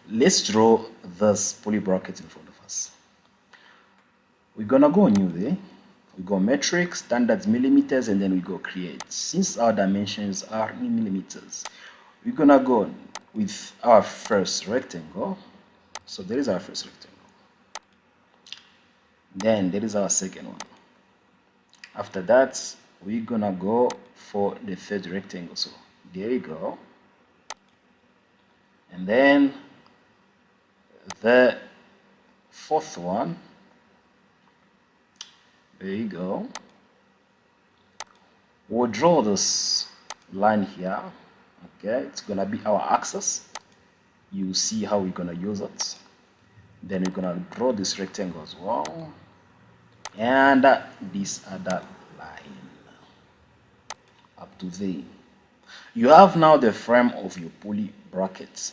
Let's draw this pulley bracket in front of us. We're gonna go new there. We go metric, standards, millimeters, and then we go create. Since our dimensions are in millimeters, we're gonna go with our first rectangle. So there is our first rectangle. Then there is our second one. After that, we're gonna go for the third rectangle. So there you go. And then the fourth one. There you go. We'll draw this line here. Okay, it's gonna be our axis. You see how we're gonna use it. Then we're gonna draw this rectangle as well, and this other line up to there. You have now the frame of your pulley bracket.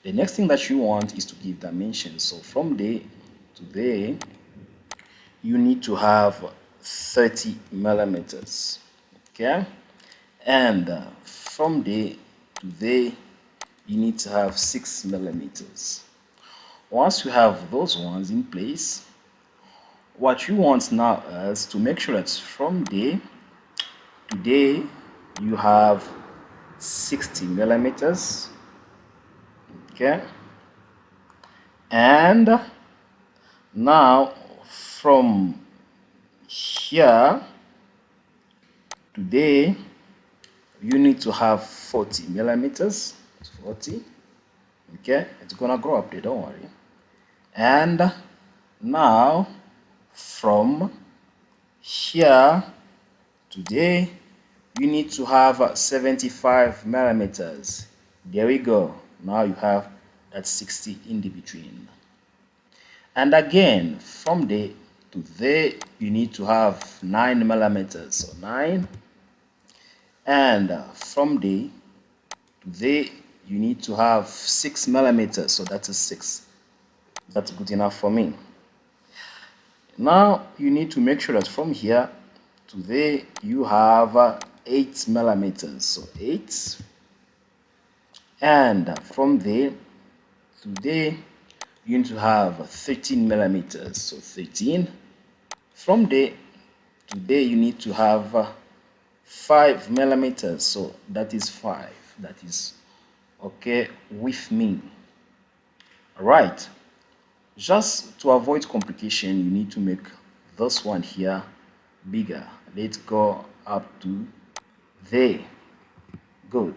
The next thing that you want is to give dimensions. So from there to there, you need to have 30 millimeters. Okay, and from there to there, you need to have 6 millimeters. Once you have those ones in place, what you want now is to make sure that from there to there you have 60 millimeters. Okay, and now from here to there you need to have 40 millimeters. 40. Okay, it's gonna grow up there, don't worry. And now from here to there you need to have 75 millimeters. There we go. Now you have that 60 in the between. And again, from there to there you need to have 9 millimeters. So 9. And from there to there you need to have 6 millimeters. So that is 6. That's good enough for me. Now you need to make sure that from here to there you have 8 millimeters. So 8. And from there to there you need to have 13 millimeters. So 13. From there to there you need to have 5 millimeters. So that is 5. That is okay with me. All right. Just to avoid complication, you need to make this one here bigger. Let's go up to there. Good.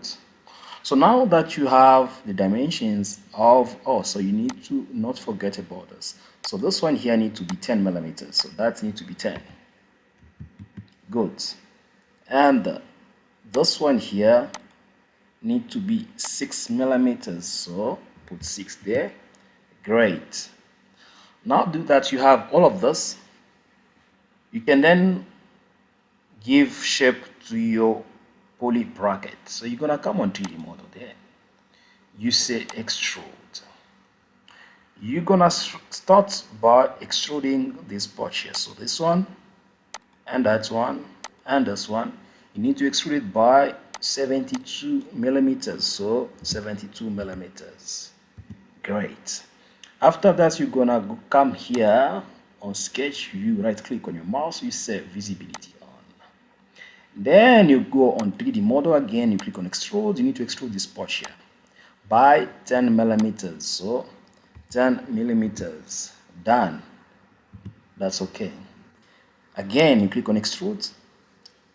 So now that you have the dimensions of, so you need to not forget about this. So this one here needs to be 10 millimeters. So that needs to be 10. Good. And this one here need to be 6 millimeters. So put 6 there. Great. Now do that, you have all of this. You can then give shape to your pulley bracket. So you're gonna come on 3D model there. You say extrude. You're gonna start by extruding this part here. So this one and that one and this one, you need to extrude it by 72 millimeters. So 72 millimeters. Great. After that, you're gonna come here on sketch view, right click on your mouse, you set visibility on. Then you go on 3D model again, you click on extrude. You need to extrude this part here by 10 millimeters. So 10 millimeters. Done. That's okay. Again, you click on extrude.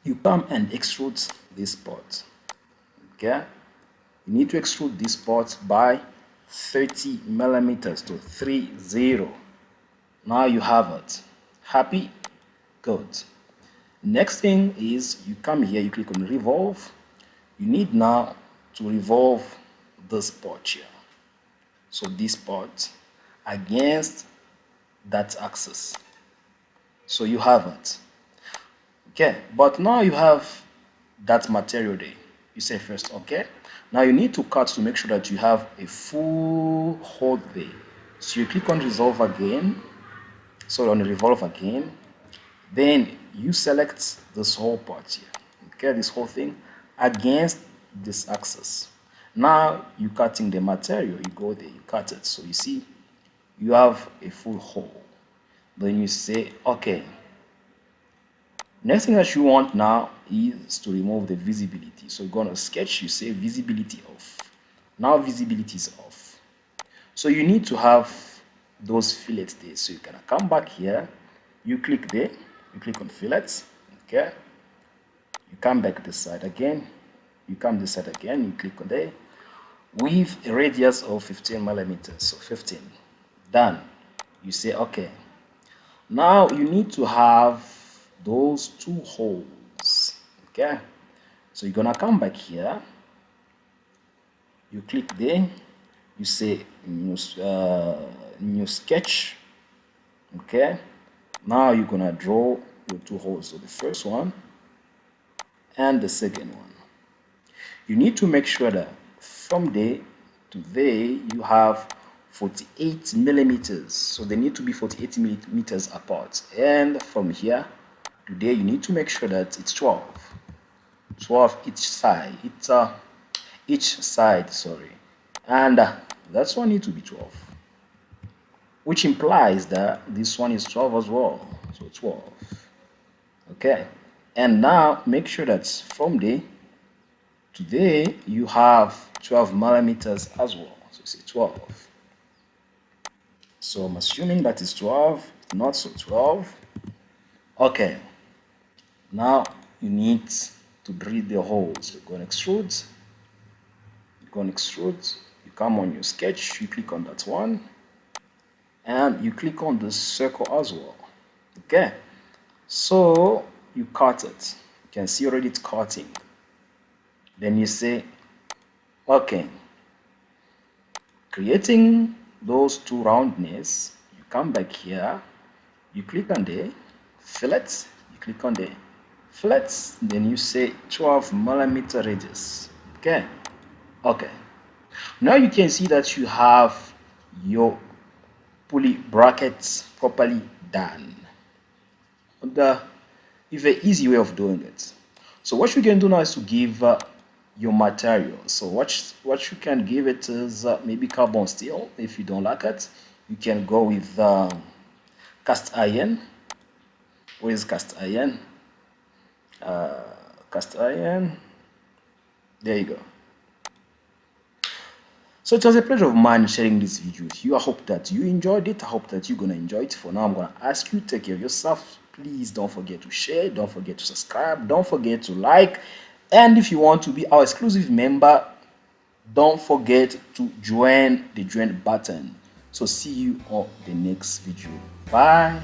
You come and extrude this part. Okay. You need to extrude this part by 30 millimeters to 30. Now you have it. Happy? Good. Next thing is you come here, you click on revolve. You need now to revolve this part here. So this part against that axis. So you have it. Okay, but now you have that material there. You say first, okay. Now you need to cut to make sure that you have a full hole there. So you click on resolve again. So on revolve again. Then you select this whole part here. Okay, this whole thing against this axis. Now you're cutting the material, you go there, you cut it. So you see, you have a full hole. Then you say, okay, next thing that you want now is to remove the visibility. So you're gonna sketch, you say visibility off. Now visibility is off. So you need to have those fillets there. So you can come back here, you click there, you click on fillets, okay? You come back this side again, you come this side again, you click on there with a radius of 15 millimeters, so 15. Done. You say okay. Now you need to have those two holes, okay? So you're gonna come back here, you click there, you say new sketch, okay? Now you're gonna draw your two holes, so the first one and the second one. You need to make sure that from there to there you have 48 millimeters, so they need to be 48 millimeters apart, and from here to there you need to make sure that it's 12 each side, sorry, and that's one need to be 12, which implies that this one is 12 as well, so 12. Okay, and now make sure that from there to there you have 12 millimeters as well, so say 12. So I'm assuming that is 12, not so 12. Okay, now you need to drill the holes. You're going to extrude, you come on your sketch, you click on that one, and you click on the circle as well. Okay, so you cut it. You can see already it's cutting. Then you say, okay, creating those two roundness, you come back here, you click on the fillets, you click on the fillets, then you say 12 millimeter radius. Okay, now you can see that you have your pulley brackets properly done. The very easy way of doing it. So what you can do now is to give your material. So what you can give it is maybe carbon steel. If you don't like it, you can go with cast iron. Where is cast iron? Cast iron. There you go. So it was a pleasure of mine sharing this video with you. I hope that you enjoyed it. I hope that you're gonna enjoy it. For now, I'm gonna ask you, take care of yourself. Please don't forget to share, don't forget to subscribe, don't forget to like, and if you want to be our exclusive member, don't forget to join the join button. So see you on the next video. Bye.